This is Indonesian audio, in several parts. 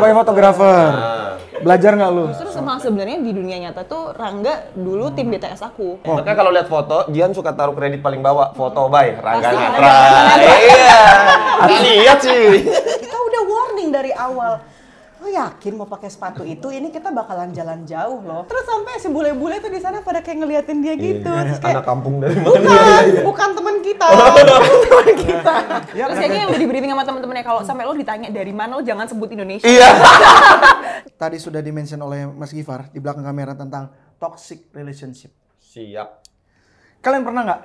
sebagai fotografer. Belajar nggak lu? Justru sebenarnya di dunia nyata tuh Rangga dulu tim BTS aku. Makanya kalau lihat foto, Jihan suka taruh kredit paling bawah, foto by Rangga Pasti Netra. Iya. Lihat sih. Kita udah warning dari awal. Lo yakin mau pakai sepatu itu? Ini kita bakalan jalan jauh loh. Terus sampai si bule-bule tuh di sana pada kayak ngeliatin dia gitu. Terus kayak, Anak kampung dari mana? bukan teman kita. Teman kita. Terus kayaknya yang udah di briefing sama temen-temennya kalau sampai lo ditanya dari mana lo jangan sebut Indonesia. Iya. Tadi sudah dimention oleh Mas Gifar di belakang kamera tentang toxic relationship. Siap. Kalian pernah nggak?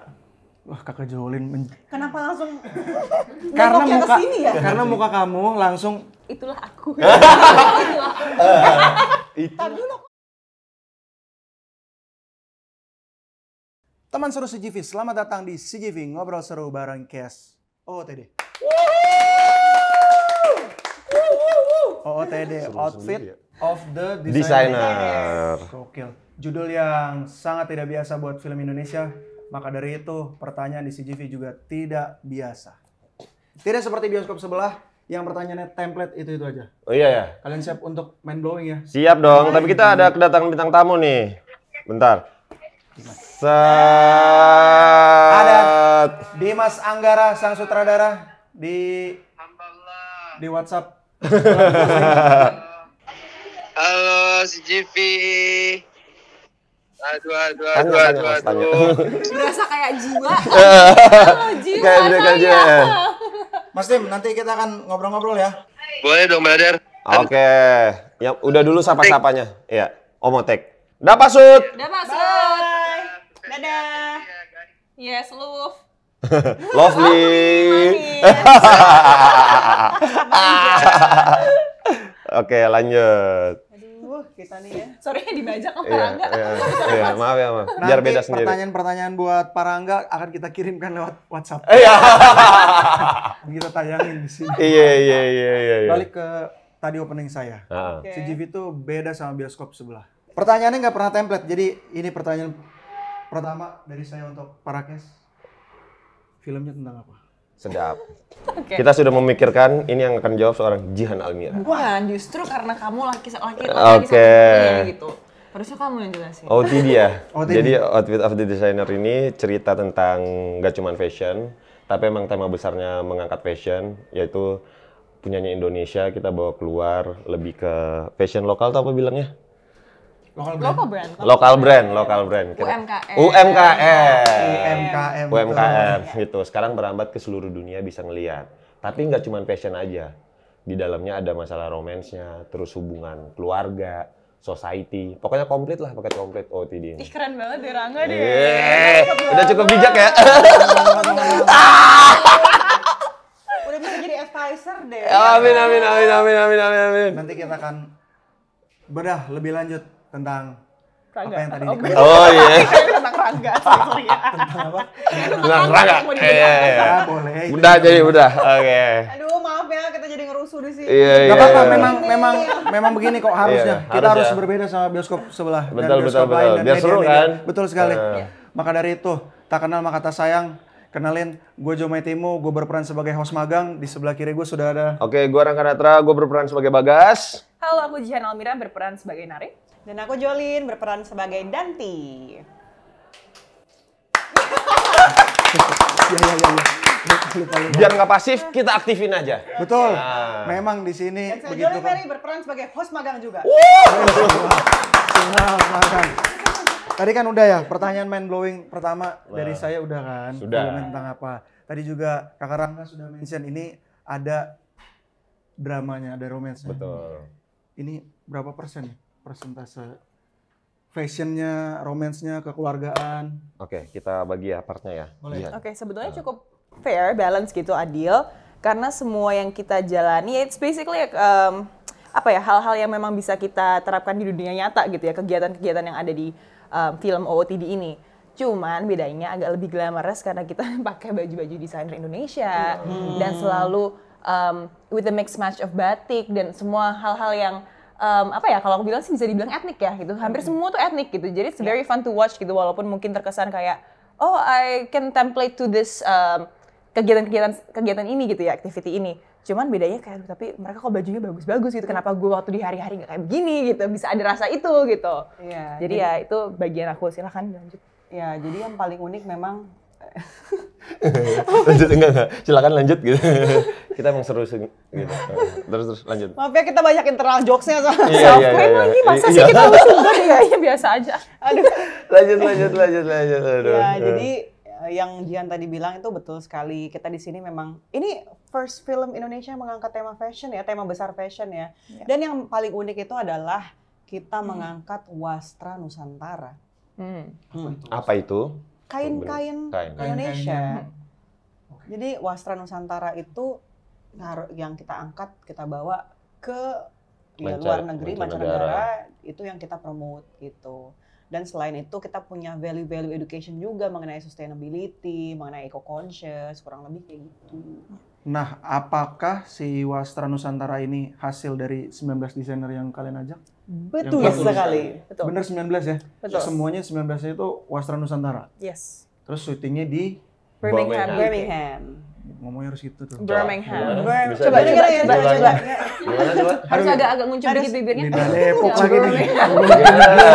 Wah, kakak Jolin. Kenapa langsung Karena nengoknya muka, kesini ya? karena muka kamu langsung. Itulah aku. Itulah aku. Tar dulu. Teman seru CGV, selamat datang di CGV Ngobrol Seru bareng Kes OOTD. OOTD, Outfit of the Designer. Gokil. Judul yang sangat tidak biasa buat film Indonesia. Maka dari itu, pertanyaan di CGV juga tidak biasa. Tidak seperti bioskop sebelah yang pertanyaannya template itu aja. Oh iya ya. Kalian siap untuk mind blowing ya? Siap dong, tapi kita ada kedatangan bintang tamu nih. Bentar. Ada Dimas Anggara, sang sutradara di WhatsApp. Halo CGV. Aduh. Berasa kayak jiwa. Halo, jiwa Kayak mereka saya. aja. Mas Tim, nanti kita akan ngobrol-ngobrol ya. Boleh dong, brother. Oke. Ya udah dulu sapa-sapanya. Iya. Omotek. Dapasut. Udah masuk. Dadah. Yes, love. Lovely. Manis. Oke, lanjut. Aduh, kita nih ya. Sorry dibajak sama Iya, Rangga. iya, maaf ya, maaf. Biar beda sendiri. Pertanyaan-pertanyaan buat Pak Rangga akan kita kirimkan lewat WhatsApp. Iya. Kita tayangin di sini. Iya. Balik ke tadi opening saya. Nah. CGV itu beda sama bioskop sebelah. Pertanyaannya nggak pernah template, jadi ini pertanyaan pertama dari saya untuk para kes. Filmnya tentang apa? Sedap. Oke. Kita sudah memikirkan ini yang akan jawab seorang Jihan Almira. Bukan, justru karena kamu laki-laki Oke. gitu. Harusnya kamu yang jelasin. OOTD ya. OOTD. Jadi Outfit of the Designer ini cerita tentang gak cuman fashion, tapi emang tema besarnya mengangkat fashion, yaitu punyanya Indonesia, kita bawa keluar lebih ke fashion lokal atau apa bilangnya? Local brand. Lokal brand. UMKM. UMKM gitu. Sekarang berambat ke seluruh dunia bisa ngelihat. Tapi nggak cuma fashion aja. Di dalamnya ada masalah romansnya, terus hubungan keluarga, society. Pokoknya komplit lah, paket komplit OOTD ini. Ih, keren banget deh Rangga deh. Udah cukup bijak ya. Udah bisa jadi advisor deh. Amin. Nanti kita akan bedah lebih lanjut tentang Rangga. apa yang tadi Oh iya. Tentang Rangga. Sorry ya. tentang apa? Tentang Rangga. Ya, boleh. Udah. Oke. Aduh, maaf ya kita jadi ngerusuh di sini. Iya. Gak apa-apa, memang begini kok harusnya. Iya, Kita harus harusnya. berbeda sama bioskop sebelah dan Betul, bioskop lain dan Biar seru media-media. kan? Betul sekali. Iya. Maka dari itu, tak kenal maka tak sayang. Kenalin, gue Jomai Timo, gue berperan sebagai host magang. Di sebelah kiri gue sudah ada. Oke, gua Rangga Netra, gua berperan sebagai Bagas. Halo, aku Jihan Almira berperan sebagai Nari. Dan aku Jolin berperan sebagai Danti. Iya. Lupa. Biar nggak pasif, kita aktifin aja. Betul. Memang di sini Dan saya begitu Jolin kan. Mary berperan sebagai host magang juga. Silakan. Tadi kan udah ya, pertanyaan mind blowing pertama dari saya udah kan. Sudah. Filmnya tentang apa. Tadi juga Kakak Rangga sudah mention ini ada dramanya, ada romance-nya. Betul. Ini berapa persen ya persentase fashionnya, romance-nya, kekeluargaan? Oke, kita bagi ya partnya ya. Boleh. Jihan. Oke, sebetulnya cukup fair, balance gitu, adil. Karena semua yang kita jalani, it's basically hal-hal yang memang bisa kita terapkan di dunia nyata gitu ya, kegiatan-kegiatan yang ada di film OOTD ini. Cuman bedanya agak lebih glamorous karena kita pakai baju-baju desainer Indonesia dan selalu with the mix match of batik dan semua hal-hal yang kalau aku bilang sih bisa dibilang etnik ya gitu. Hampir semua tuh etnik gitu. Jadi it's very fun to watch gitu walaupun mungkin terkesan kayak I can template to this kegiatan ini gitu ya, activity ini. Cuman bedanya kayak, "Aduh, tapi mereka kok bajunya bagus-bagus gitu, kenapa gue waktu di hari-hari nggak kayak begini gitu, bisa ada rasa itu gitu. Iya, Jadi ya itu bagian aku, silahkan lanjut. ya, jadi yang paling unik memang Lanjut enggak? Silakan lanjut gitu. Kita emang seru gitu. Terus lanjut. maaf ya kita banyak internal jokes-nya soalnya. Iya, Self-claim lagi, masa sih kita harus sungguh ya biasa aja. Aduh. Lanjut. Aduh. Ya, jadi yang Jihan tadi bilang itu betul sekali. Kita di sini memang ini first film Indonesia yang mengangkat tema fashion ya, tema besar fashion ya. Dan yang paling unik itu adalah kita mengangkat wastra Nusantara. Apa itu? Kain-kain Kain. Indonesia. Jadi wastra Nusantara itu yang kita angkat, kita bawa ke luar negeri, mancanegara, itu yang kita promote gitu. Dan selain itu kita punya value-value education juga mengenai sustainability, mengenai eco-conscious, kurang lebih kayak gitu. Nah, apakah si Wastra Nusantara ini hasil dari 19 desainer yang kalian ajak? Betul Yang sekali. Betul. Bener 19 ya? Betul. Semuanya 19 itu Wastra Nusantara. Yes. Terus syutingnya di Birmingham. Birmingham. ngomongnya harus gitu tuh. Birmingham. Bisa Coba, di- coba, diulangi. coba. Gimana coba? Harus agak nguncung dikit bibirnya. Di Depok Ya, lagi nih. Gimana?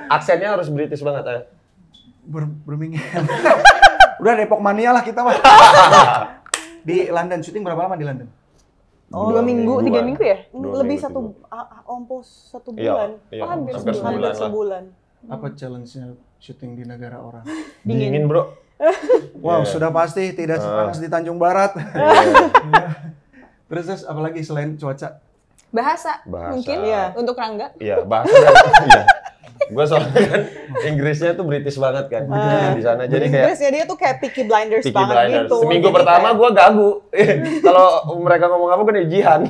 Aksennya harus British banget ya. Birmingham. Udah Depok mania lah kita mah. Di London, syuting berapa lama di London? Oh, 2 minggu, 3 minggu ya? Lebih almost satu bulan. Iya, hampir hampir sebulan. sebulan lah. Sebulan. Apa challenge-nya syuting di negara orang? Dingin, bro. Wow, Iya. sudah pasti tidak sepanas di Tanjung Barat. Iya. Terus apalagi selain cuaca? Bahasa, Bahasa. mungkin Iya. untuk Rangga. Iya, bahasa kan. Iya. Gue soalnya kan Inggrisnya tuh British banget kan di sana. Jadi kayak Inggris ya dia tuh kayak Peaky Blinders Peaky banget Blinders. gitu. Seminggu Jadi pertama kayak- gue gagu. Kalau mereka ngomong apa gue nih Jihan.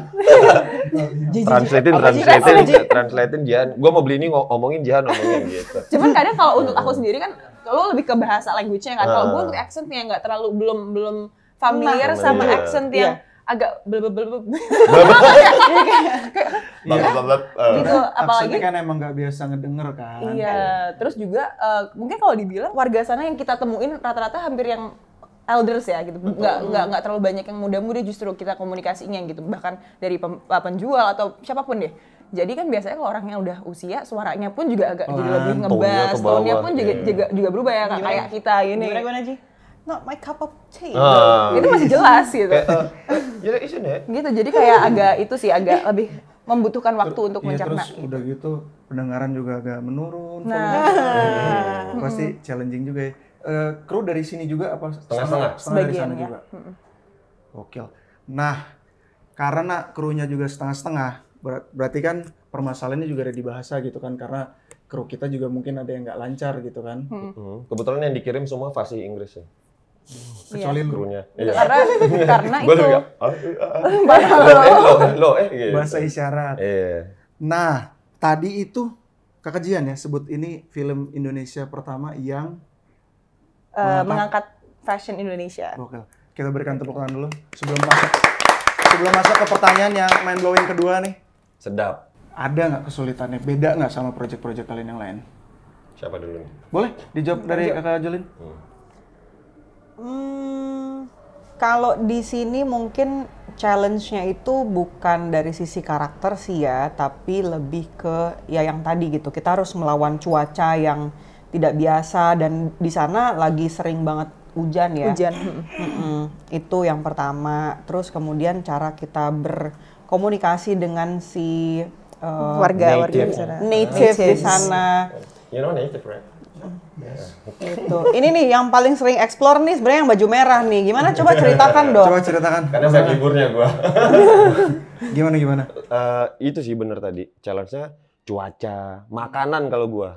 Translatein Jihan. Gue mau beli ini ngomongin Jihan ngomongin gitu. Cuman kadang kalau untuk aku sendiri kan, lo lebih ke bahasa language-nya kan. Kalau gue Ah. untuk accent-nya nggak terlalu, belum familiar Nah, sama iya. accent yang agak blebeb gitu. Apalagi Aksennya kan emang nggak biasa ngedenger kan. iya, terus juga mungkin kalau dibilang warga sana yang kita temuin rata-rata hampir yang elders ya gitu, nggak terlalu banyak yang muda-muda, justru kita komunikasinya gitu, bahkan dari penjual atau siapapun deh. Jadi kan biasanya kalau orangnya udah usia, suaranya pun juga agak jadi lebih Tone-nya ngebass, ke bawah. tone-nya pun juga, Iya. juga berubah ya, nggak kayak kita gini. Gimana Ji? Not my cup of tea. Itu masih jelas gitu. Jadi isinya Gitu, jadi kayak agak itu sih, agak lebih membutuhkan waktu untuk Iya, mencerna. terus udah gitu pendengaran juga agak menurun. Nah, Pasti challenging juga ya. Kru dari sini juga apa? Setengah-setengah. Setengah dari Sebagian, sana ya. juga. Gokil. Nah, karena krunya juga setengah-setengah, berarti kan permasalahannya juga ada di bahasa gitu kan, karena kru kita juga mungkin ada yang nggak lancar gitu kan. Kebetulan yang dikirim semua fasih Inggris ya. Kecuali lu. Krunya. Iya. karena Gue itu juga. Gitu. Bahasa isyarat. Iya. Nah, tadi itu Kakak Jihan ya sebut ini film Indonesia pertama yang mengangkat fashion Indonesia. gokil. Kita berikan tepuk tangan dulu sebelum masuk ke pertanyaan yang mind blowing kedua nih. Sedap. Ada nggak kesulitannya? Beda nggak sama project-project kalian yang lain? Siapa dulu nih? Boleh dijawab dari Kakak Jolin? Kalau di sini mungkin challenge-nya itu bukan dari sisi karakter sih ya, tapi lebih ke ya yang tadi gitu. Kita harus melawan cuaca yang tidak biasa dan di sana lagi sering banget hujan ya. Hujan. Itu yang pertama. Terus kemudian cara kita berkomunikasi dengan si Warga Native. di sana. native di sana. You know native, right? Gitu. Ini nih yang paling sering explore nih sebenarnya yang baju merah nih. Gimana coba ceritakan dong. Coba ceritakan. Karena saya liburnya gua. Gimana? Itu sih bener tadi. Challenge-nya cuaca, makanan kalau gua.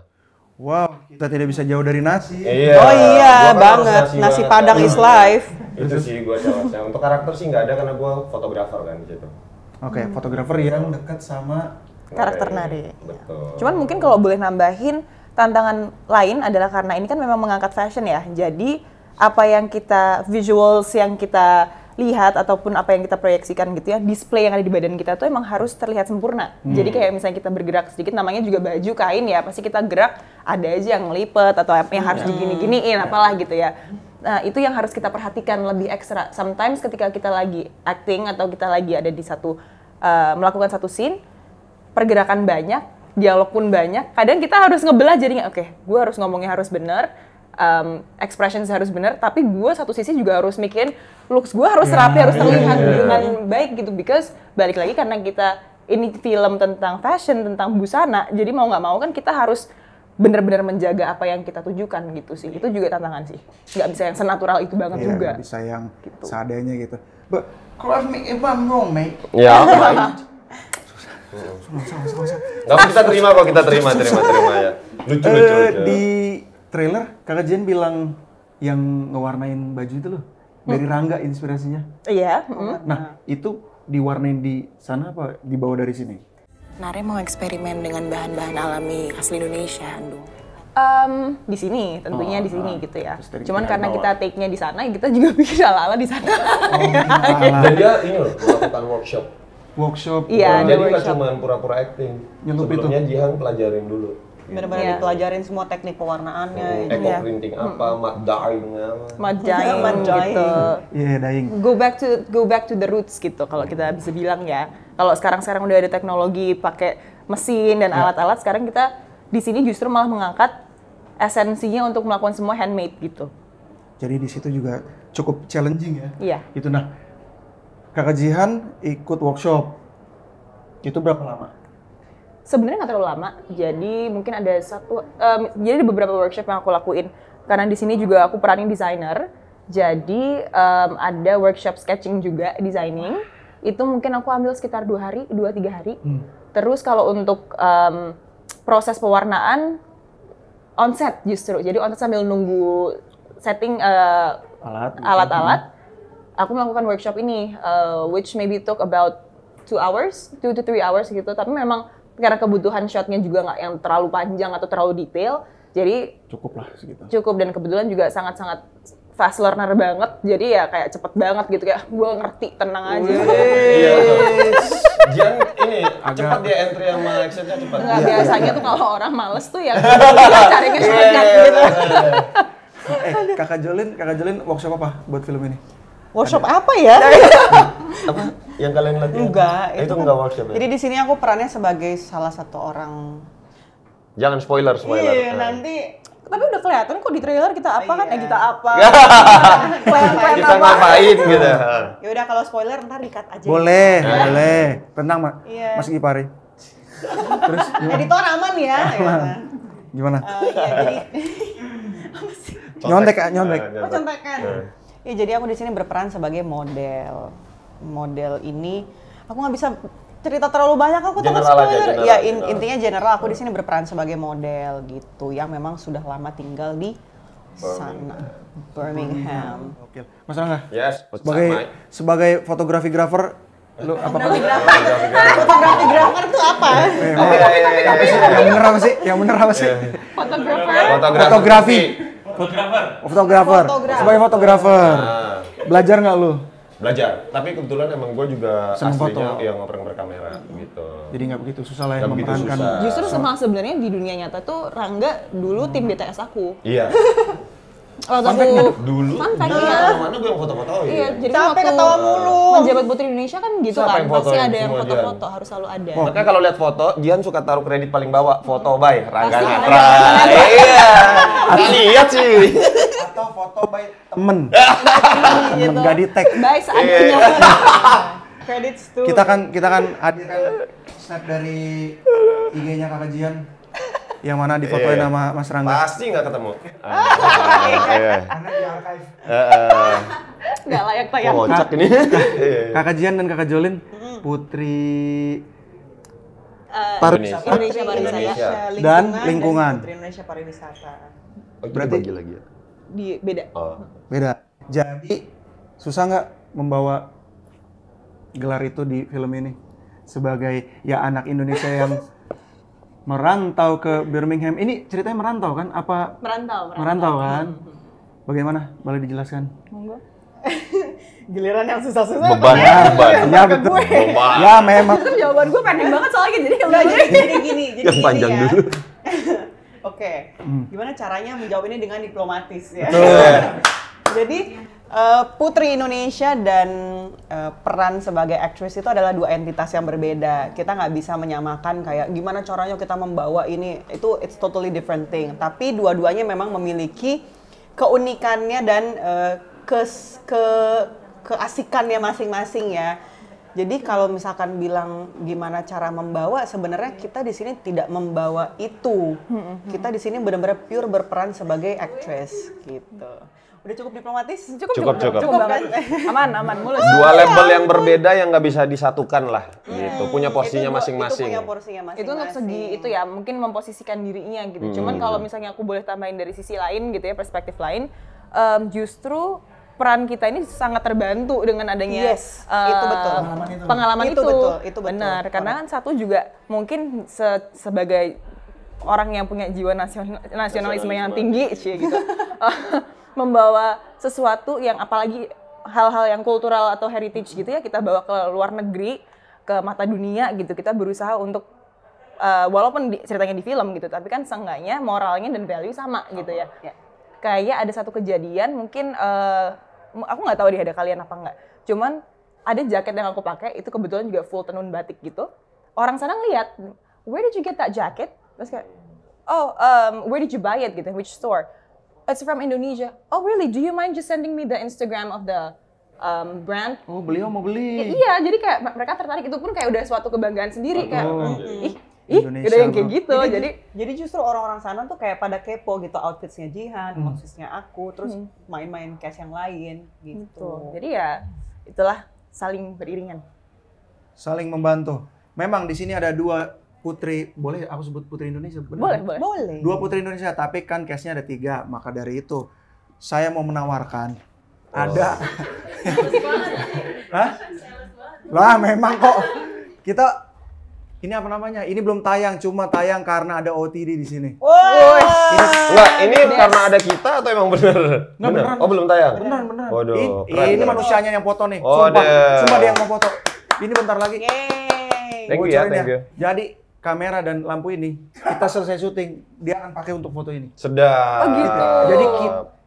Wow, kita tidak bisa jauh dari nasi. Iya. Oh iya Gua kan banget. harus Nasi banget. Padang is life. Itu sih gua challenge-nya. Untuk karakter sih nggak ada karena gua fotografer kan di situ. Oke, fotografer yang dekat sama Karakter Oke, nari. Betul. Cuman mungkin kalau boleh nambahin, tantangan lain adalah karena ini kan memang mengangkat fashion ya. Jadi apa yang kita visuals yang kita lihat ataupun apa yang kita proyeksikan gitu ya, display yang ada di badan kita tuh emang harus terlihat sempurna. Jadi kayak misalnya kita bergerak sedikit, namanya juga baju kain ya, pasti kita gerak ada aja yang ngelipet atau yang harus digini-giniin apalah gitu ya. Nah, itu yang harus kita perhatikan lebih ekstra. Sometimes ketika kita lagi acting atau kita lagi ada di melakukan satu scene, pergerakan banyak, dialog pun banyak. Kadang kita harus ngebelah jadinya, oke, gue harus ngomongnya harus benar, expressions harus benar, tapi gue satu sisi juga harus mikirin looks gue harus rapi, harus terlihat dengan baik gitu. Because balik lagi karena kita ini film tentang fashion, tentang busana, jadi mau nggak mau kan kita harus benar-benar menjaga apa yang kita tujukan gitu sih. Itu juga tantangan sih. Nggak bisa yang senatural itu banget juga. Nggak bisa yang gitu. seadanya gitu. But correct me if I'm wrong, mate. Ya, baik. Nggak, kita terima kok, kita terima ya. Lucu. Di trailer, Kakak Jen bilang yang ngewarnain baju itu loh. Dari Rangga inspirasinya. Iya. Nah, itu diwarnain di sana apa dibawa dari sini? Nare mau eksperimen dengan bahan-bahan alami asli Indonesia, Andung. Di sini, tentunya di sini gitu ya. Terus dari Cuman kita karena bawa. kita take-nya di sana, kita juga bikin ala-ala di sana. Dan dia ini loh, melakukan workshop. Iya, ada Jadi nggak workshop. cuma pura-pura acting. Nyelup itu. Sebelumnya Jihan pelajarin dulu. Benar-benar Iya. dipelajarin semua teknik pewarnaannya. Eco printing apa, matte dyeing apa. Majain Majain. gitu. Iya, dying. Go back to the roots gitu kalau kita bisa bilang ya. Kalau sekarang udah ada teknologi pakai mesin dan alat-alat, sekarang kita di sini justru malah mengangkat esensinya untuk melakukan semua handmade gitu. Jadi di situ juga cukup challenging ya. Iya. Itu nah. Kakak Jihan ikut workshop. Itu berapa lama? Sebenarnya nggak terlalu lama, jadi mungkin ada jadi ada beberapa workshop yang aku lakuin. Karena di sini juga aku peranin desainer, jadi ada workshop sketching juga, designing. Itu mungkin aku ambil sekitar 2-3 hari. Terus kalau untuk proses pewarnaan, onset justru. Jadi onset sambil nunggu setting alat-alat, aku melakukan workshop ini, which maybe took about 2 to 3 hours gitu. Tapi memang karena kebutuhan shotnya juga nggak yang terlalu panjang atau terlalu detail, jadi Cukup lah segitu. cukup. Dan kebetulan juga sangat-sangat fast learner banget, jadi ya kayak cepet banget gitu, kayak gue ngerti, tenang aja. Iya. Jihan ini cepat dia entry sama actionnya cepat. Nggak, biasanya tuh kalau orang males tuh ya carinya shortcut gitu. Kakak Jolin workshop apa buat film ini? Workshop apa ya? Apa yang kalian latihan? Enggak, Itu enggak workshop ya? Jadi di sini aku perannya sebagai salah satu orang. Jangan spoiler. Iya, nanti Tapi udah kelihatan kok di trailer kita apa kan? Iya. Kita apa? Kita ngapain gitu. ya udah kalau spoiler ntar di-cut aja. Boleh. Tenang, Iya. Mas Gipari. Terus Editor aman ya. gimana? Iya, jadi Nyontek. contekan. Ya, jadi aku di sini berperan sebagai model. Model ini aku nggak bisa cerita terlalu banyak, aku takut General aja, spoiler. general, Ya general. intinya general, aku di sini berperan sebagai model gitu, yang memang sudah lama tinggal di sana, Birmingham. Oke. Mas Rangga, Yes, what's up, Mike? sebagai fotografer, lu apa? Fotografi grafer itu apa? Yang bener apa sih? Fotografi. Fotografer. Sebagai fotografer. Belajar nggak lu? Belajar. Tapi kebetulan emang gue juga Seneng aslinya foto. yang ngoper kamera gitu. Jadi nggak begitu susah lah ya Nggak begitu memerankan. susah. Justru sama sebenarnya di dunia nyata tuh Rangga dulu tim BTS aku. Iya. Waktu aku Dulu. Fun fact, Nah, iya. mana gue yang foto-fotoin. Iya, jadi Capek waktu ketawa mulu. menjabat Putri Indonesia kan gitu Siapa kan, yang pasti fotoin ada yang semua, foto-foto, harus selalu ada. Makanya kalau lihat foto, Jihan suka taruh kredit paling bawah, foto by Rangga Pasti Netra. ada. Iya. Lihat sih. Atau foto by temen. gitu. Nggak di tag. Baik seadanya. Credits tuh. Kita kan hadirkan snap dari IG-nya Kakak Jihan. Yang mana difotoin Iya. sama Mas Rangga. Pasti nggak ketemu. Iya. Karena di archive. Nggak layak tayang. Kocak ini. Iya. Kakak Jihan dan Kakak Jolin, Putri Indonesia. Indonesia Indonesia. Dan lingkungan. Putri Indonesia Pariwisata. Oh, itu Berarti- dibagi lagi ya? Di beda. Oh. Beda. Jadi susah nggak membawa gelar itu di film ini sebagai ya anak Indonesia yang merantau ke Birmingham. Ini ceritanya merantau kan? Apa merantau kan? Bagaimana? Boleh dijelaskan? Monggo. Giliran yang susah-susah. Beban. Ya betul. Beban. Ya memang. Itu jawaban gue pendek banget soalnya jadi kalau Enggak, gue jadi gini. Yang panjang ya. dulu. Oke, gimana caranya menjawab ini dengan diplomatis ya? Betul. Jadi Putri Indonesia dan peran sebagai aktris itu adalah dua entitas yang berbeda. Kita nggak bisa menyamakan kayak gimana caranya kita membawa ini, itu it's totally different thing. Tapi dua-duanya memang memiliki keunikannya dan keasikannya masing-masing ya. Jadi kalau misalkan bilang gimana cara membawa, sebenarnya kita di sini tidak membawa itu. Kita di sini benar-benar pure berperan sebagai aktris gitu. Udah cukup diplomatis? Cukup. Banget. Aman, mulus. Dua label yang berbeda yang nggak bisa disatukan lah, gitu. Punya porsinya masing-masing. Itu punya porsinya masing-masing. Itu untuk segi itu ya, mungkin memposisikan dirinya gitu. Cuman kalau misalnya aku boleh tambahin dari sisi lain gitu ya, perspektif lain, justru peran kita ini sangat terbantu dengan adanya itu betul. Pengalaman itu. Itu betul. Benar, karena kan satu juga mungkin sebagai orang yang punya jiwa nasionalisme yang tinggi sih gitu. Membawa sesuatu yang apalagi hal-hal yang kultural atau heritage gitu ya, kita bawa ke luar negeri, ke mata dunia gitu. Kita berusaha untuk walaupun ceritanya di film gitu, tapi kan seenggaknya moralnya dan value sama gitu ya. Kayak ada satu kejadian mungkin aku nggak tahu di ada kalian apa enggak. Cuman ada jaket yang aku pakai itu kebetulan juga full tenun batik gitu. Orang sana ngeliat, where did you get that jacket? Terus kayak, where did you buy it gitu? Which store? It's from Indonesia. Oh really? Do you mind just sending me the Instagram of the brand? Oh, beliau mau beli. Iya, jadi kayak mereka tertarik, itu pun kayak udah suatu kebanggaan sendiri kayak ih Indonesia, udah yang kayak bro. gitu. Jadi justru orang-orang sana tuh kayak pada kepo gitu, outfitsnya Jihan, outfitsnya aku, terus main-main cash yang lain gitu. Jadi ya itulah saling beriringan. Saling membantu. Memang di sini ada dua putri, boleh aku sebut putri Indonesia? Benar? Boleh. Dua putri Indonesia, tapi kan case-nya ada 3. Maka dari itu, saya mau menawarkan ada. Hah? Lah memang kok. Kita, ini apa namanya? Ini belum tayang, cuma tayang karena ada OTD di sini. Enggak, ini karena ada kita atau emang bener? Nggak, beneran. Oh, belum tayang? Beneran. Waduh, keren, Ini keren. manusianya yang foto nih. Oh, Sumpah dia yang mau foto. Ini bentar lagi. Yeay. Thank you ya, Bocorin thank you. Jadi kamera dan lampu ini kita selesai syuting, dia akan pakai untuk foto ini. Sedap. Oh, gitu. Jadi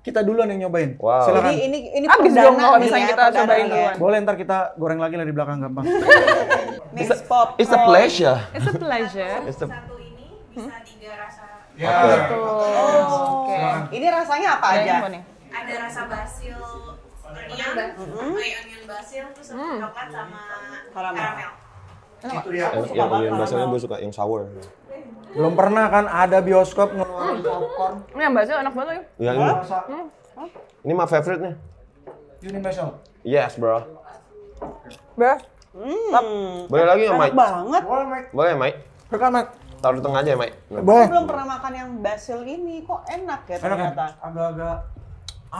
kita duluan yang nyobain. Wow. Silakan. Ini Habis perdana dong kalau nih misalnya ya, kita perdana cobain nih ya. duluan. Boleh ntar kita goreng lagi lah di belakang gampang. Next pop. It's a pleasure. It's a pleasure. Satu ini bisa 3 rasa. Ya. Oke. Ini rasanya apa Ada aja? info nih. Ada rasa basil, onion basil, terus coklat sama karamel. Itu dia. Yang onion basilnya gue suka yang sour. Belum pernah kan ada bioskop ngeluarin popcorn. Ini yang basil enak banget lagi. Ya, ini. Rasa Ini my favorite nih. Universal. Yes, bro. Ber. Boleh lagi nggak, Mike? Banget. Boleh, Mike. Boleh, Mike? Rekan, Mike. Taruh di tengah aja ya, Mike. Boleh. Aku belum pernah makan yang basil ini, kok enak ya Enak kan? ternyata. Agak-agak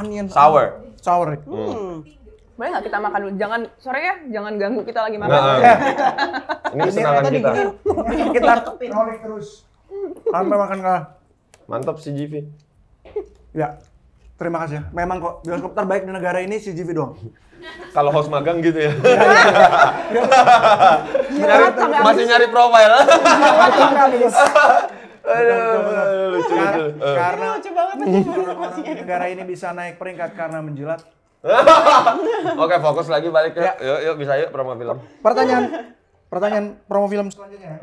onion. Sour. Sour. Boleh nggak kita makan dulu? Jangan sore ya, jangan ganggu kita lagi makan. Nggak. Ya, Ini kesenangan ternyata kita. diginiin. kita rolling terus. Sampai makan kalah. Mantap si GV. Ya. Terima kasih ya. Memang kok bioskop terbaik di negara ini CGV doang. Kalau host magang gitu ya. Sampai Masih nyari profil. Aduh, lucu. Karena Lucu banget. negara ini bisa naik peringkat karena menjilat. Oke, fokus lagi balik ya. Yuk, bisa yuk promo film. Pertanyaan promo film selanjutnya.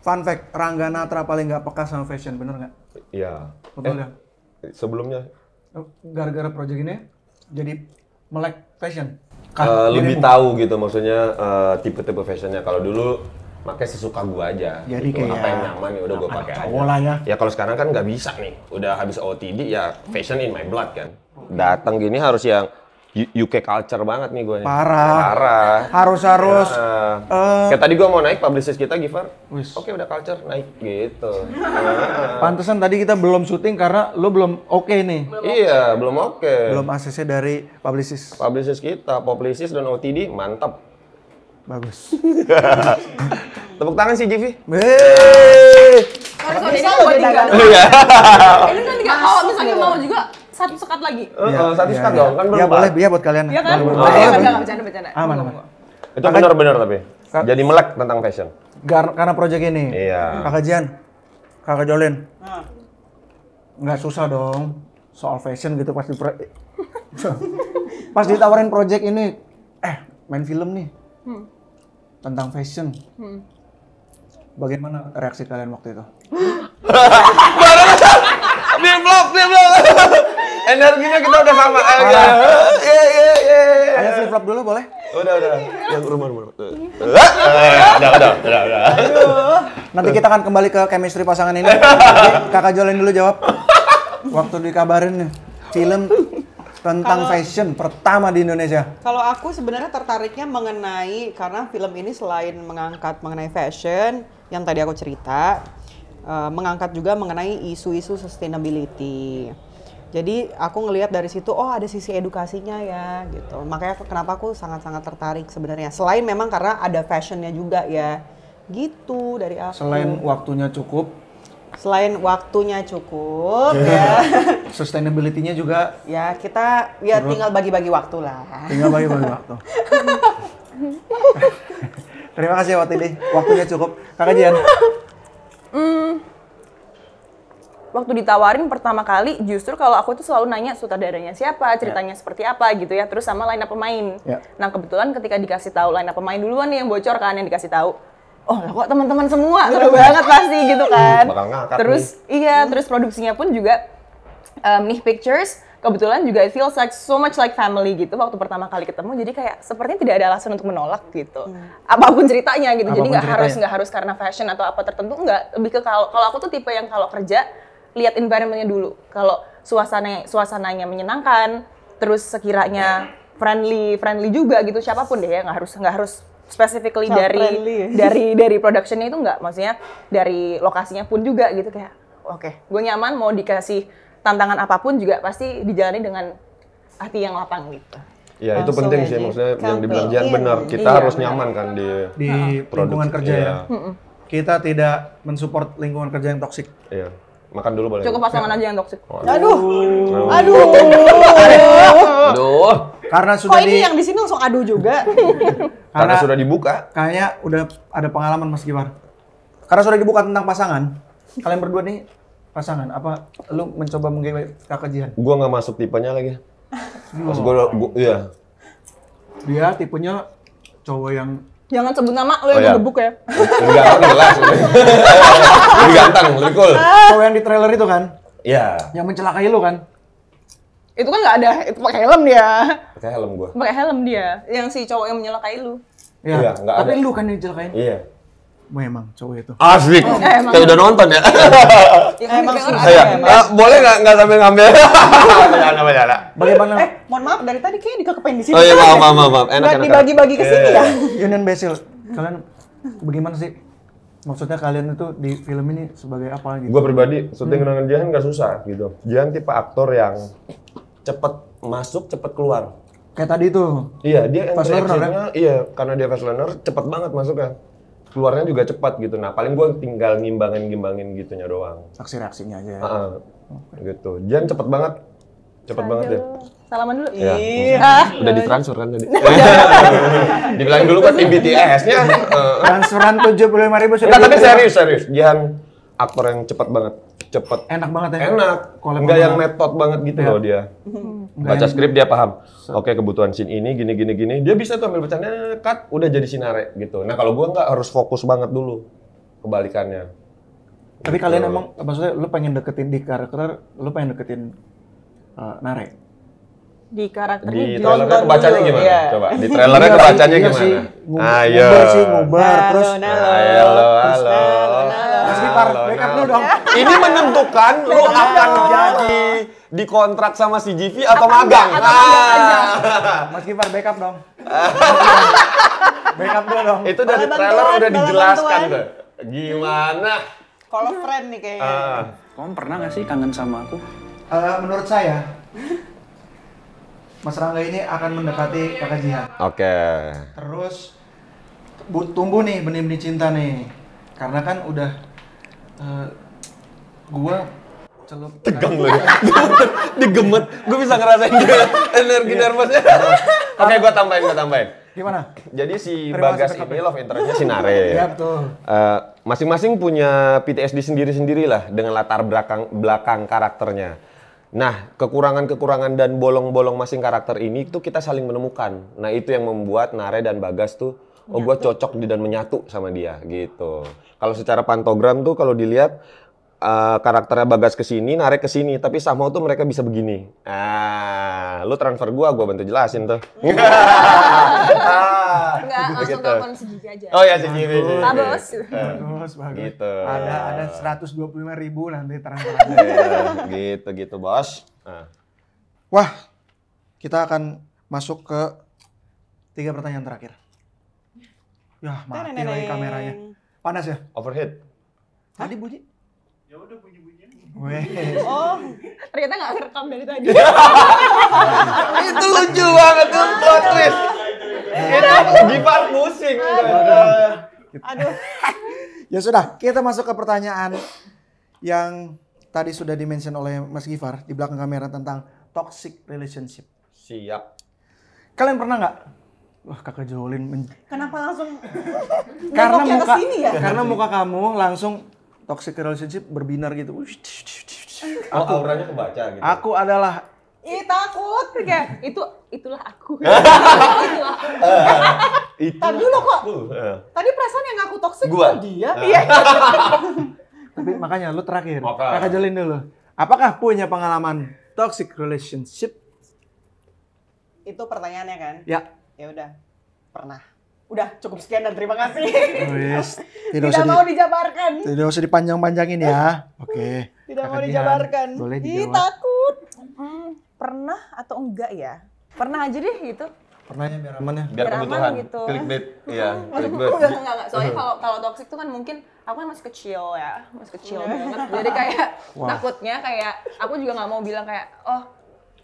Fun fact, Rangga Natra paling nggak peka sama fashion, bener nggak? Iya. Betul ya? Sebelumnya Gara-gara project ini jadi melek fashion. lebih tahu gitu, maksudnya tipe-tipe fashionnya. Kalau dulu pakai sesuka gua aja. Jadi gitu. kayak Apa yang nyaman ya udah gua pakai aja. cowok lah ya. Ya kalau sekarang kan nggak bisa nih. Udah habis OTD ya fashion in my blood kan. Datang gini harus yang UK culture banget nih gua. Parah. Harus. Kayak tadi gua mau naik publicist kita Givar. Wis. Oke, udah culture naik gitu. Pantesan tadi kita belum syuting karena lo belum oke nih. Iya, belum oke. Belum ACC dari publicist. Publicist kita, publicist dan OTD mantap. Bagus. Tepuk tangan sih GV. Sorry, ini buat tinggal. Ini kan tinggal kalau misalnya mau juga satu sekat lagi. Satu sekat dong, kan belum. Ya boleh, ya buat kalian. Iya kan? Boleh, Oh, boleh. iya, Bercanda. Aman. Itu benar-benar tapi. Jadi melek tentang fashion. Karena project ini. Iya. Kakak Jian, Kakak Jolin. Nggak susah dong. Soal fashion gitu pasti pas ditawarin project ini, main film nih tentang fashion. Bagaimana reaksi kalian waktu itu? Flip flop. Energinya kita udah sama. Ayo flip flop dulu boleh? Udah. Yang rumah. Udah. Nanti kita akan kembali ke chemistry pasangan ini. Jadi, Kakak Jolin dulu jawab. Waktu dikabarin nih, film tentang fashion pertama di Indonesia. Kalau aku sebenarnya tertariknya mengenai, karena film ini selain mengangkat mengenai fashion yang tadi aku cerita, mengangkat juga mengenai isu-isu sustainability. Jadi aku ngelihat dari situ, oh ada sisi edukasinya ya gitu. Makanya kenapa aku sangat-sangat tertarik sebenarnya. Selain memang karena ada fashionnya juga ya, gitu dari aku. Selain waktunya cukup, ya. Sustainability-nya juga. Ya kita tinggal bagi-bagi waktu lah. Tinggal bagi-bagi waktu. Terima kasih ya Watidi, waktunya cukup. Kakak Jian. Waktu ditawarin pertama kali, justru kalau aku tuh selalu nanya sutradaranya siapa, ceritanya seperti apa gitu ya, terus sama line up pemain. Nah kebetulan ketika dikasih tahu line up pemain duluan nih yang bocor kan, yang dikasih tahu. Oh lah kok teman-teman semua, seru banget pasti gitu kan. Bakal ngangkat Terus terus produksinya pun juga Nih Pictures kebetulan juga it feels like so much like family gitu waktu pertama kali ketemu, jadi kayak sepertinya tidak ada alasan untuk menolak gitu. Apapun ceritanya gitu. Jadi nggak harus karena fashion atau apa tertentu, enggak. Lebih ke kalau aku tuh tipe yang kalau kerja lihat environment-nya dulu. Kalau suasananya menyenangkan, terus sekiranya friendly juga gitu, siapapun deh ya, nggak harus specifically dari productionnya itu enggak, maksudnya dari lokasinya pun juga gitu, kayak oke, gue nyaman mau dikasih tantangan apapun juga pasti dijalani dengan hati yang lapang gitu. Ya itu penting sih, maksudnya yang dibilang Jian benar, kita harus nyaman kan di lingkungan kerja ya. Kita tidak mensupport lingkungan kerja yang toksik. Iya. Makan dulu boleh. Cukup pasangan aja yang toksik. Aduh. Karena sudah ini yang di sini langsung aduh juga. Karena sudah dibuka. Kayaknya udah ada pengalaman Mas Gifar. Karena sudah dibuka tentang pasangan. Kalian berdua nih pasangan, apa lu mencoba menggawe Kakak Jihan? Gua nggak masuk tipenya lagi. Pas gua iya. Dia tipenya cowok yang Jangan sebut nama lo yang ngebuk ya. Enggak, jelas. Lebih ganteng, lebih cool. Cowok yang di trailer itu kan? Iya. Yang mencelakai lu kan? Itu kan nggak ada, itu pakai helm dia. Pakai helm gua. Pakai helm dia, yang si cowok yang menyelakai lu. Iya, nggak tapi ada. lu kan yang dicelakain? Iya. Memang cowok itu. Asik. Kayak udah nonton ya. Emang Boleh nggak sambil ngambil? Bercanda. Bagaimana? Mohon maaf dari tadi kayaknya dikekepain di sini. Oh iya, maaf. Enak. Dibagi-bagi ke sini ya. Union Basil, kalian bagaimana sih? Maksudnya kalian itu di film ini sebagai apa gitu? Gue pribadi syuting dengan Jihan nggak susah gitu. Jihan tipe aktor yang cepet masuk, cepet keluar. Kayak tadi tuh. Iya, dia fast learner kan? Iya, karena dia fast learner, cepet banget masuknya. Keluarnya juga cepat gitu. Nah, paling gue tinggal ngimbangin gitunya doang. Aksi reaksinya aja. Gitu. Jihan cepet banget. Cepet banget ya. Salaman dulu. Iya. Udah ditransfer kan tadi. Dibilang dulu kan tim BTS-nya. Transferan 75.000 sudah. Enggak, tapi serius. Jihan aktor yang cepet banget. Cepet. Enak banget ya? Enak. Enggak yang metode banget gitu loh dia. Baca skrip dia paham. Oke, kebutuhan scene ini gini. Dia bisa tuh ambil bercanda, cut, udah jadi sinare gitu. Nah, kalau gua enggak harus fokus banget dulu. Kebalikannya. Tapi kalian emang maksudnya lu pengen deketin di karakter, lu pengen deketin Nare? Di karakternya Di trailernya kebacanya gimana? Iya. Coba, di trailernya kebacanya gimana? Ayo. Ngubar, terus Halo. Mas Gifar, backup lu dong. Ini menentukan lu akan jadi dikontrak sama CGV atau magang. Mas Gifar, backup dong. Backup dulu dong. Itu dari trailer udah dijelaskan tuh. Gimana? Kalau friend nih kayaknya. Kamu pernah gak sih kangen sama aku? Menurut saya, Mas Rangga ini akan mendekati Kakak Jihan. Oke. Terus tumbuh nih benih-benih cinta nih. Karena kan udah gua celup Tegang lu ya. Digemet. Gue bisa ngerasain energi nervousnya. Oke, gue tambahin. Gimana? Jadi si Terima Bagas kasih, ini love interest-nya si Nare. Iya betul. Masing-masing punya PTSD sendiri-sendiri lah dengan latar belakang karakternya. Nah, kekurangan-kekurangan dan bolong-bolong masing karakter ini tuh kita saling menemukan. Nah, itu yang membuat Nare dan Bagas tuh, oh gue cocok dan menyatu sama dia gitu. Kalau secara pantogram tuh kalau dilihat karakternya Bagas kesini, Nare kesini, tapi somehow tuh mereka bisa begini. Lu transfer gua bantu jelasin tuh. Enggak, langsung telepon si Jivi aja. Oh ya si Jivi. Bagus. Bagus. Gitu. Ada 125.000 nanti transfer. Gitu bos. Wah, kita akan masuk ke 3 pertanyaan terakhir. Yah, mati lagi kameranya. Panas ya? Overhead. Tadi bunyi? Ya udah bunyi-bunyian. Oh, ternyata nggak ngerekam dari tadi. Itu lucu banget tuh plot twist. Itu Gipar pusing. Aduh. Ya sudah, kita masuk ke pertanyaan yang tadi sudah di-mention oleh Mas Gifar di belakang kamera tentang toxic relationship. Siap. Kalian pernah nggak? Wah, Kakak Jolin. Kenapa langsung Karena nengoknya muka, kesini ya? karena muka kamu langsung toxic relationship berbinar gitu. Oh, auranya kebaca gitu. Aku adalah Ih, takut. Kayak itulah aku. Tadi dulu kok. Tadi perasaan yang aku toksik Gua. itu dia. Iya. tapi makanya lu terakhir. Oke. Kakak Jolin dulu. Apakah punya pengalaman toxic relationship? Itu pertanyaannya kan? Ya. Ya udah. Pernah. Udah, cukup sekian dan terima kasih. Wis, Tidak mau dijabarkan. Tidak usah dipanjang-panjangin ya. Oke. Tidak mau Kakak Dian, dijabarkan. Boleh Ih, dijawab. takut. Pernah atau enggak ya? Pernah aja deh gitu. Pernahnya biar aman ya. Biar Biar aman kebutuhan. gitu. Clickbait. Iya, clickbait. Enggak. Soalnya kalau toxic tuh kan mungkin aku kan masih kecil ya, masih kecil banget. Jadi kayak takutnya kayak aku juga nggak mau bilang kayak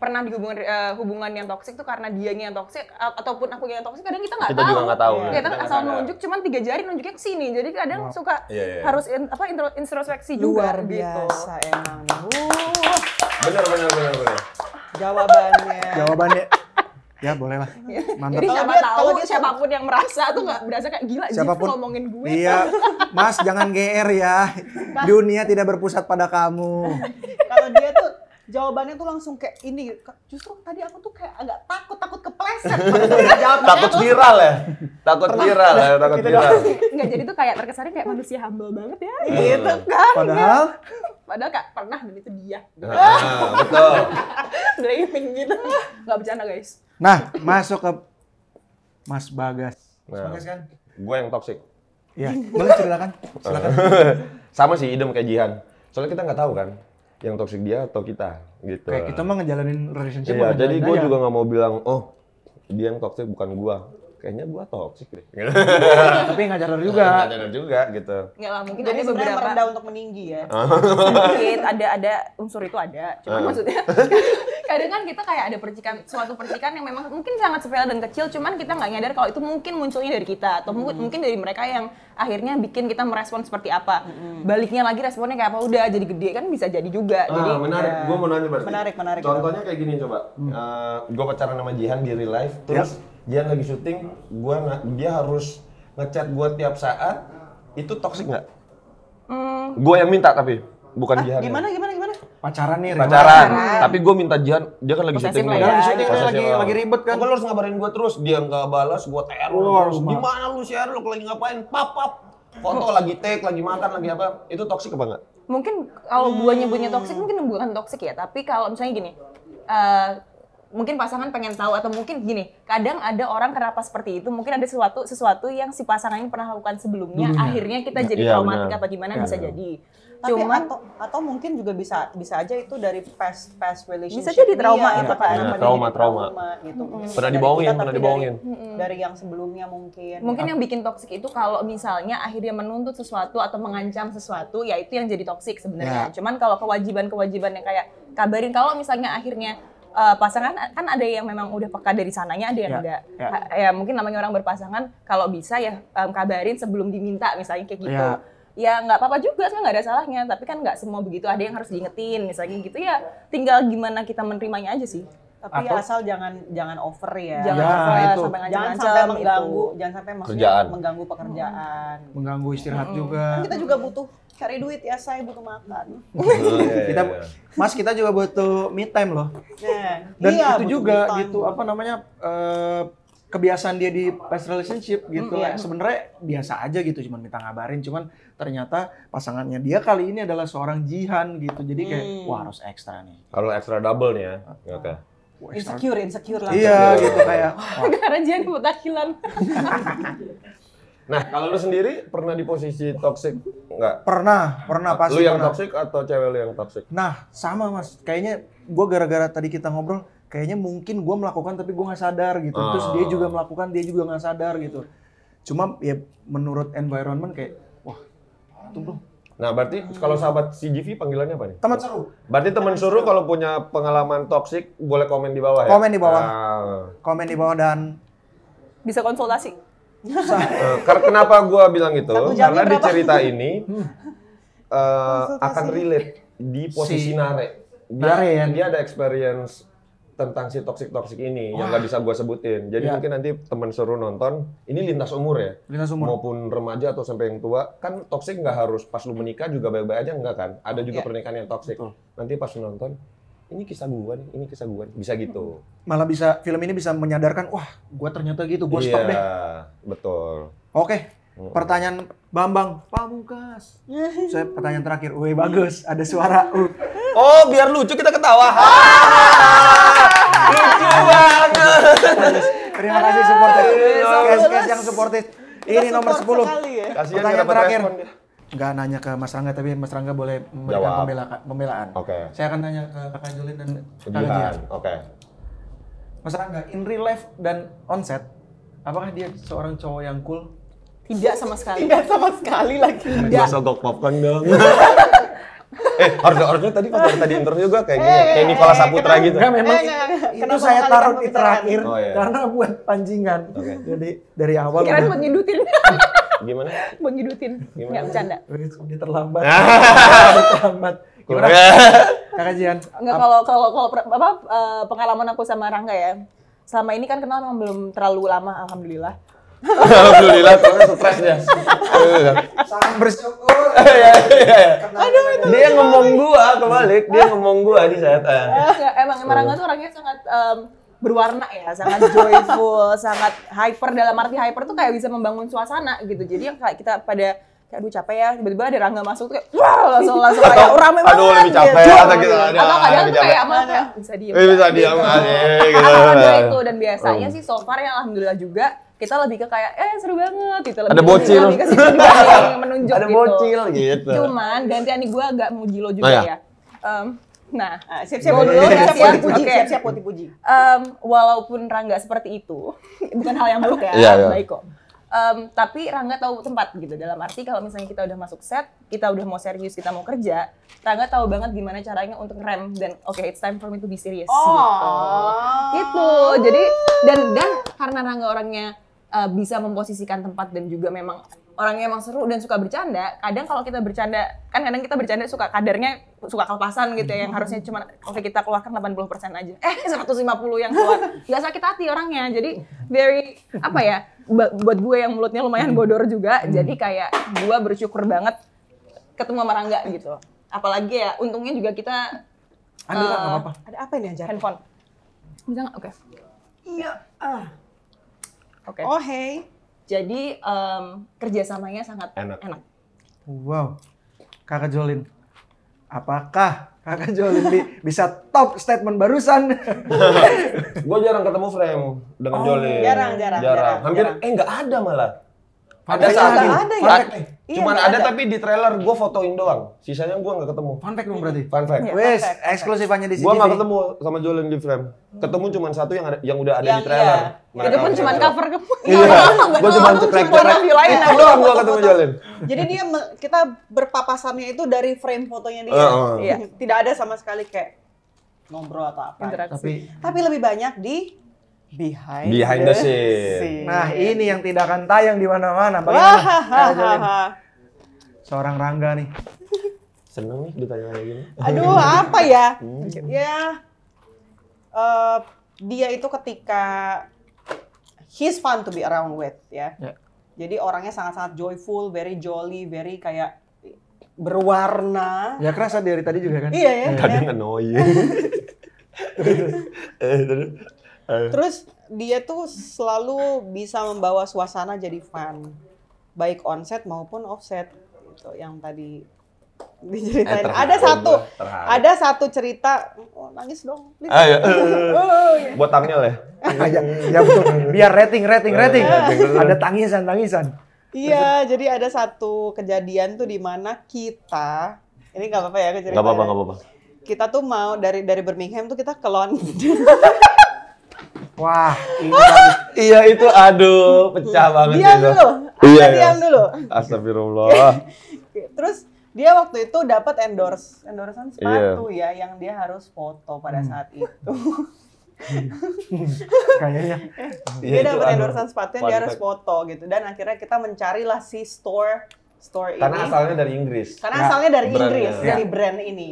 pernah di hubungan yang toksik tuh karena dianya yang toksik ataupun aku yang toksik, kadang kita nggak tahu. Kita juga nggak tahu. Kita asal nunjuk cuman 3 jari nunjuknya ke sini. Jadi kadang suka Iya. harus introspeksi Luar juga biasa gitu. emang. Bener. Jawabannya ya boleh lah. Mantap. Jadi siapa dia- tahu kalau dia siapapun yang merasa tuh nggak berasa kayak gila Siapapun Jiv ngomongin gue. Iya, Mas jangan GR ya. Dunia tidak berpusat pada kamu. Kalau dia tuh jawabannya tuh langsung kayak ini. Justru tadi aku tuh kayak agak takut kepleset. Takut viral ya? Takut viral. Enggak, jadi tuh kayak terkesannya kayak manusia humble banget ya. Gitu kan. Padahal Kayak pernah dan itu dia. Betul. Blaming gitu. Enggak bercanda guys. nah, masuk ke Mas Bagas. Mas Nah. Bagas kan? Gue yang toxic. Iya, boleh ceritakan. Silakan. Sama sih idem kayak Jihan. Soalnya kita nggak tahu kan yang toxic dia atau kita gitu. Kayak kita mah ngejalanin relationship. Iya, jadi gue aja. juga nggak mau bilang, oh dia yang toxic bukan gua. Kayaknya gua toxic deh. Tapi nggak sadar juga. Nggak sadar juga gitu. Enggak lah, mungkin Jadi ada sebenarnya beberapa merendah untuk meninggi ya. mungkin ada unsur itu ada. Cuma maksudnya kadang kan kita kayak ada suatu percikan yang memang mungkin sangat sepele dan kecil, cuman kita nggak nyadar kalau itu mungkin munculnya dari kita atau mungkin dari mereka yang akhirnya bikin kita merespon seperti apa. Baliknya lagi responnya kayak apa, udah jadi gede kan bisa jadi juga. Jadi Menarik. Gua mau nanya berarti. Menarik. Contohnya kayak gini coba. Gua pacaran sama Jihan di real life, terus Jihan lagi syuting, dia harus ngechat gua tiap saat. Itu toxic nggak? Gua yang minta tapi bukan Jihan. Gimana? Pacaran nih, Pacaran. Tapi gue minta Jihan, dia kan lagi Posesif syuting lah nih. ya. Lagi syuting, Posesif lah. lagi ribet kan. Lu harus ngabarin gue terus, dia nggak balas, gue teror. Wah, Terus, gimana lu share, lu lagi ngapain? Pap. Foto lagi take, lagi makan, lagi apa? Itu toksik apa enggak? mungkin kalau gua nyebutnya toksik mungkin bukan toksik ya, tapi kalau misalnya gini, mungkin pasangan pengen tahu atau mungkin gini, kadang ada orang kenapa seperti itu, mungkin ada sesuatu yang si pasangan ini pernah lakukan sebelumnya, akhirnya kita jadi Iya, traumatik benar. apa gimana bisa jadi. Tapi Cuman atau mungkin juga bisa aja itu dari past relationship. Bisa jadi trauma dia, itu apa kan. namanya, Trauma. jadi trauma gitu. Pernah Dari dibohongin, kita, pernah tapi dibohongin. Dari yang sebelumnya mungkin. mungkin yang bikin toksik itu kalau misalnya akhirnya menuntut sesuatu atau mengancam sesuatu, ya itu yang jadi toksik sebenarnya. Cuman kalau kewajiban yang kayak kabarin, kalau misalnya akhirnya pasangan kan ada yang memang udah peka dari sananya, ada yang enggak. Ya mungkin namanya orang berpasangan, kalau bisa ya kabarin sebelum diminta misalnya kayak gitu. Ya nggak apa-apa juga, sebenarnya nggak ada salahnya. Tapi kan nggak semua begitu, ada yang harus diingetin misalnya gitu ya. Tinggal gimana kita menerimanya aja sih. Tapi Atau- asal jangan over ya. Jangan Ya, over, itu. sampai Jangan ngancam-ngancam sampai mengganggu, itu. jangan sampai maksudnya Kerjaan. mengganggu pekerjaan. Mengganggu istirahat juga. Kan kita juga butuh cari duit ya, saya butuh makan. Kita Mas kita juga butuh me time loh. Nah, Dan iya, itu butuh juga me time. gitu apa namanya kebiasaan dia di past relationship gitu. Iya. Sebenarnya biasa aja gitu, cuman minta ngabarin, cuman ternyata pasangannya dia kali ini adalah seorang jihan gitu. Jadi kayak wah harus ekstra nih. Kalau extra double nih ya. Oke. Wah, ekstra. Insecure lah. Iya gitu kayak wah, Karena jangan kebutakilan. Nah, kalau lu sendiri pernah di posisi toxic nggak? pernah pasti Lu yang pernah. toxic atau cewek lu yang toxic? Nah, sama Mas. Kayaknya gue gara-gara tadi kita ngobrol, kayaknya mungkin gue melakukan tapi gue nggak sadar gitu. Terus dia juga melakukan, dia juga nggak sadar gitu. Cuma ya menurut environment kayak, wah, itu bro. Nah, berarti kalau sahabat CGV panggilannya apa nih? Teman seru. Berarti teman suruh kalau punya pengalaman toxic boleh komen di bawah ya? Komen di bawah. Ah. Komen di bawah dan Bisa konsultasi. Karena kenapa gua bilang itu? Satu jamnya Karena di berapa? cerita ini akan relate di posisi Si Nare. Nare ya. Dia ada experience tentang si toxic ini yang nggak bisa gua sebutin. Jadi Ya. mungkin nanti teman suruh nonton. Ini lintas umur ya. lintas umur. Maupun remaja atau sampai yang tua, kan toksik nggak harus pas lu menikah juga baik-baik aja enggak kan? Ada juga Iya. pernikahan yang toksik. Betul. Nanti pas lu nonton, ini kisah gua nih, ini kisah gua nih. Bisa gitu. Malah bisa film ini bisa menyadarkan, wah, gue ternyata gitu, gue stop deh. Betul. Oke, pertanyaan Bambang Pamungkas. Saya pertanyaan terakhir. Wih bagus, ada suara. Oh, biar lucu kita ketawa. Lucu banget. Terima kasih supporter. Guys yang supporter. Ini nomor 10. sekali ya. Kasihan Pertanyaan nggak dapat terakhir. respon dia. Nggak nanya ke Mas Rangga, tapi Mas Rangga boleh memberikan Jawab. pembelaan. Oke. Saya akan tanya ke Kakak Jolin dan Kakak Jihan. Jihan. Oke. Mas Rangga, in real life dan on set, apakah dia seorang cowok yang cool? Tidak sama sekali. Tidak sama sekali lagi. Gua sogok popcorn dong. Harusnya tadi pas tadi interview gua kayak gini, kayak Nicola Saputra gitu. Enggak, memang Enggak. itu Kenapa saya kalian taruh di pembicaraan? terakhir Oh, iya. karena buat pancingan. Oke. Jadi dari awal Kirain udah buat ngidutin. Gimana? Buat ngidutin. Gimana? Nggak bercanda. Udah terlambat. Udah terlambat. Gimana? Kakak Jihan? Enggak, kalau pengalaman aku sama Rangga ya. Selama ini kan kenal memang belum terlalu lama, alhamdulillah. Alhamdulillah, soalnya stres dia. Sangat bersyukur. Dia ngomong gua kebalik, dia ngomong gua di set. Enggak, emang Rangga tuh orangnya sangat berwarna ya, sangat joyful, sangat hyper. Dalam arti hyper tuh kayak bisa membangun suasana gitu. Jadi yang kayak kita pada kayak aduh capek ya, tiba-tiba ada Rangga masuk tuh kayak wah langsung kayak rame banget. Aduh lebih capek gitu. atau gitu. Atau kadang tuh kayak malah kayak bisa diem. Bisa diam aja gitu. Ada itu, dan biasanya sih so far yang alhamdulillah juga kita lebih ke kayak seru banget gitu. Ada bocil. Lebih ke situ dibanding menunjuk Ada gitu. bocil gitu. Cuman gantian nih gue agak muji lo juga Oh, ya? ya. Nah, Siap-siap Gua dulu, buat siap-siap. dipuji, Oke. siap-siap buat dipuji. walaupun Rangga seperti itu, bukan hal yang buruk ya, Iya, iya. baik kok. Tapi Rangga tahu tempat gitu. Dalam arti kalau misalnya kita udah masuk set, kita udah mau serius, kita mau kerja, Rangga tahu banget gimana caranya untuk rem dan oke, it's time for me to be serious. Gitu. Jadi dan karena Rangga orangnya bisa memposisikan tempat dan juga memang orangnya emang seru dan suka bercanda. Kadang kalau kita bercanda, kan kadang kita bercanda suka kadarnya suka kelepasan gitu ya, yang harusnya cuma oke kita keluarkan 80% aja. 150 yang keluar. Gak sakit hati orangnya. Jadi very apa ya? Buat gue yang mulutnya lumayan bodor juga, jadi kayak gue bersyukur banget ketemu sama Rangga gitu. Apalagi ya, untungnya juga kita Ambil Kak, nggak apa-apa. Ada apa ini aja? handphone. Bisa nggak? Oke. Iya. Oke. Oh hey. Jadi kerjasamanya sangat Enak. enak. Wow. Kakak Jolin. Apakah Kakak Jolin bisa top statement barusan? Gua jarang ketemu frame dengan Jolin. jarang. Hampir jarang. nggak ada malah. Ada saat nggak ini. ada ya? Fun fact nih. Iya, Cuman nggak ada ada. tapi di trailer gua fotoin doang. Sisanya gua nggak ketemu. Fun fact dong berarti. Fun fact. Iya. Wes, eksklusif hanya di sini. Gua nggak ketemu sama Jolin di frame. Ketemu cuma satu yang udah ada di Yang trailer. iya. Mereka Itu pun cuma foto. cover ke. Iya. Gua cuma cekrek-cekrek. review lain Itu aja. doang gua ketemu Jolin. Jadi dia kita berpapasannya itu dari frame fotonya dia. Iya. Tidak ada sama sekali kayak ngobrol atau apa. Interaksi. Tapi Tapi lebih banyak di behind the scene. nah ini yang tidak akan tayang di mana-mana. Bagaimana Kakak Jolin? Seorang Rangga nih. Seneng nih ditanya kayak gini. Aduh, apa ya? Ya, Dia itu ketika he's fun to be around with ya. Jadi orangnya sangat-sangat joyful, very jolly, very kayak berwarna. Ya kerasa dari tadi juga kan? Iya ya. Kadang annoying. Terus dia tuh selalu bisa membawa suasana jadi fun, baik onset maupun offset. Gitu yang tadi diceritain. Ada satu cerita, nangis dong. Ayo. Buat thumbnail ya. Ya betul. Biar rating. Ada tangisan. Iya, jadi ada satu kejadian tuh di mana kita, ini nggak apa-apa ya aku cerita. Nggak apa-apa. Kita tuh mau dari Birmingham tuh kita ke London. Wah, ini Iya itu aduh pecah banget Diam itu. dulu. Diam dulu. Astagfirullah. Terus dia waktu itu dapat endorsean sepatu ya yang dia harus foto pada saat itu. kayaknya. Dia dapat endorsean sepatu yang dia harus foto gitu dan akhirnya kita mencarilah si store ini. Karena asalnya dari Inggris. Karena asalnya dari Inggris, Brandnya. dari brand ini.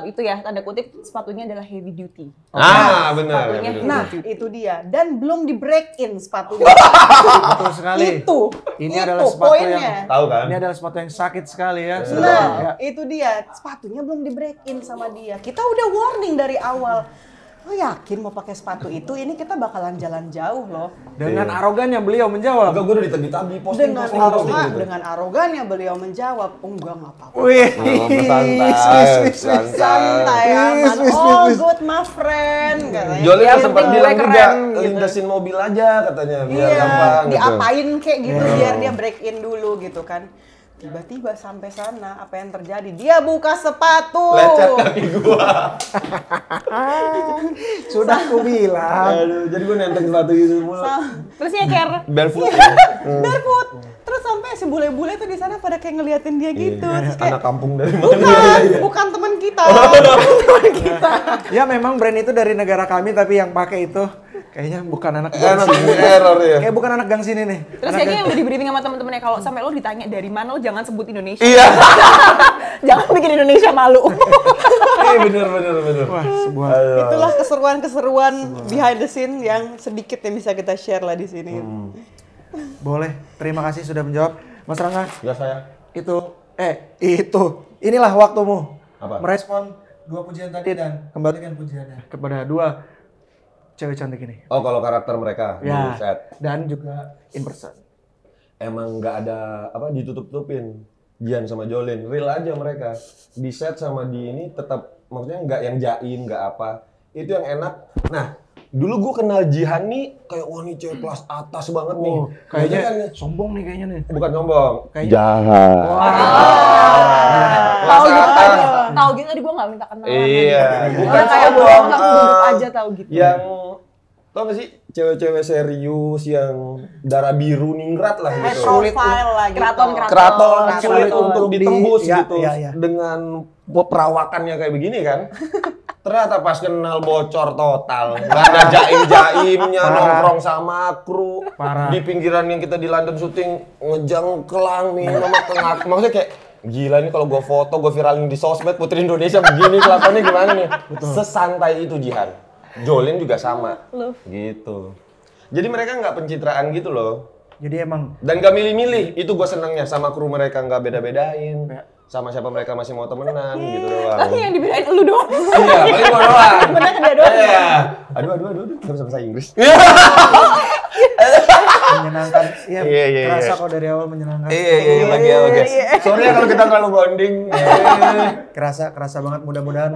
Itu ya, tanda kutip sepatunya adalah heavy duty. Benar. Sepatunya Nah, itu dia. Dan belum di break in sepatunya. Betul sekali. Ini adalah sepatu poinnya. yang Tahu kan? Ini adalah sepatu yang sakit sekali ya. Nah, itu dia. Sepatunya belum di break in sama dia. Kita udah warning dari awal. Lo yakin mau pakai sepatu itu? Ini kita bakalan jalan jauh loh. Dengan arogannya beliau menjawab. Enggak, gue udah ditagi posting gitu. Dengan arogannya beliau menjawab, enggak apa-apa. Wih, Santai aman. Oh, good my friend. Katanya. Jolin Yang sempat penting bilang gue juga keren, gitu. lintasin mobil aja katanya biar Iya, gampang gitu. diapain kayak gitu biar dia break in dulu gitu kan. Tiba-tiba sampai sana apa yang terjadi? Dia buka sepatu. Lecet kaki gua. sudah aku bilang. Aduh, jadi gua nenteng sepatu gitu mulu. Terus nyeker. Barefoot. Barefoot. Terus sampai si bule-bule tuh di sana pada kayak ngeliatin dia gitu. Terus kayak, Anak kampung dari mana? bukan teman kita. Ya memang brand itu dari negara kami tapi yang pakai itu kayaknya bukan anak Anak gang sini. error ya. Kayak bukan anak gang sini nih. Terus kayaknya yang udah di briefing sama temen-temennya, kalau sampai lo ditanya dari mana, lo jangan sebut Indonesia. Iya. Jangan bikin Indonesia malu. Bener. Wah, sebuah Itulah keseruan-keseruan behind the scene yang sedikit yang bisa kita share lah di sini. boleh. Terima kasih sudah menjawab. Mas Rangga, Ya saya. itu. Inilah waktumu. Apa? Merespon dua pujian tadi dan kembalikan pujiannya kepada dua cewek cantik ini. Oh, kalau karakter mereka di Ya, set. dan juga in person. Emang nggak ada apa ditutup-tutupin. Jihan sama Jolin, real aja mereka. Di set sama di ini tetap maksudnya nggak yang jaim, nggak apa. Itu yang enak. Nah, dulu gue kenal Jihan nih kayak wah nih cewek kelas atas banget nih. Kayaknya Kan, sombong nih kayaknya nih. bukan sombong. Kayaknya- Jahat. Tahu gitu tadi gue nggak minta kenalan. Iya. Bukan kayak bohong, aku duduk aja tahu gitu. Yang tau gak sih cewek-cewek serius yang darah biru ningrat lah High gitu. profile lah gitu. Keraton sulit untuk ditembus Ya, gitu ya. dengan perawakannya kayak begini kan. Ternyata pas kenal bocor total. Gak ada jaim-jaimnya, nongkrong sama kru. Parah. Di pinggiran yang kita di London syuting ngejengkelang nih sama tengah. Maksudnya kayak gila nih kalau gue foto, gue viralin di sosmed Putri Indonesia begini kelakuannya gimana nih. Sesantai itu Jihan. Jolin juga sama. Gitu. Jadi mereka nggak pencitraan gitu loh. Jadi emang Dan gak milih-milih, itu gue senengnya sama kru mereka nggak beda-bedain. Sama siapa mereka masih mau temenan gitu doang. Tapi yang dibedain lu doang. Iya, paling gue doang. Bener kan dia doang. Iya. Aduh, gak bisa bahasa Inggris. menyenangkan. Iya, Iya. kerasa kok dari awal menyenangkan. Iya, lagi ya guys. Sorry ya kalau kita terlalu bonding. Kerasa banget, mudah-mudahan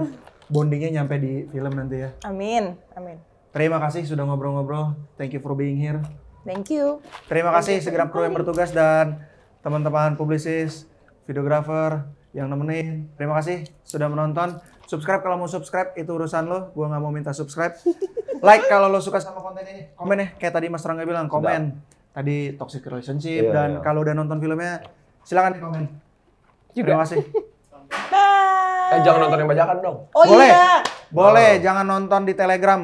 bondingnya nyampe di film nanti ya. Amin. Terima kasih sudah ngobrol-ngobrol. Thank you for being here. Thank you. Terima kasih segenap kru yang bertugas dan teman-teman publisis, videografer yang nemenin. Terima kasih sudah menonton. Subscribe kalau mau subscribe, itu urusan lo. Gua nggak mau minta subscribe. Like kalau lo suka sama konten ini. Komen ya, kayak tadi Mas Rangga bilang, komen. Tadi toxic relationship, Iya, dan iya. kalau udah nonton filmnya, silakan di komen. Terima kasih. Jangan nonton yang bajakan dong. Oh Boleh. iya. Boleh, jangan nonton di Telegram.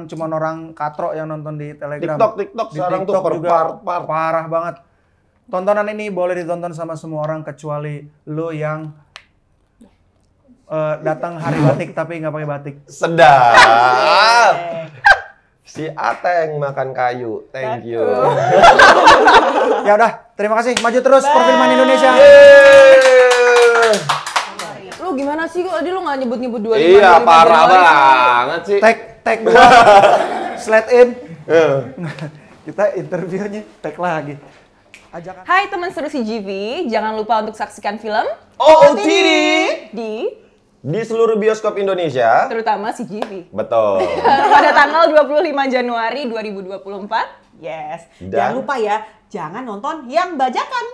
Cuman orang katro yang nonton di Telegram. TikTok Di sekarang tuh TikTok per juga part. parah banget. Tontonan ini boleh ditonton sama semua orang kecuali lo yang datang hari batik tapi nggak pakai batik. Sedap. Si Ateng makan kayu. Thank you. Ya udah, terima kasih. Maju terus perfilman Indonesia. Lu gimana sih? Tadi lu nggak nyebut-nyebut 25 Iya, parah banget sih. Tag 2. Slide in. Kita interviewnya tag lagi. Ajakan. Hai teman seru CGV, jangan lupa untuk saksikan film OOTD di seluruh bioskop Indonesia. terutama CGV. Betul. Pada tanggal 25 Januari 2024. Yes. Dan- Jangan lupa ya, jangan nonton yang bajakan.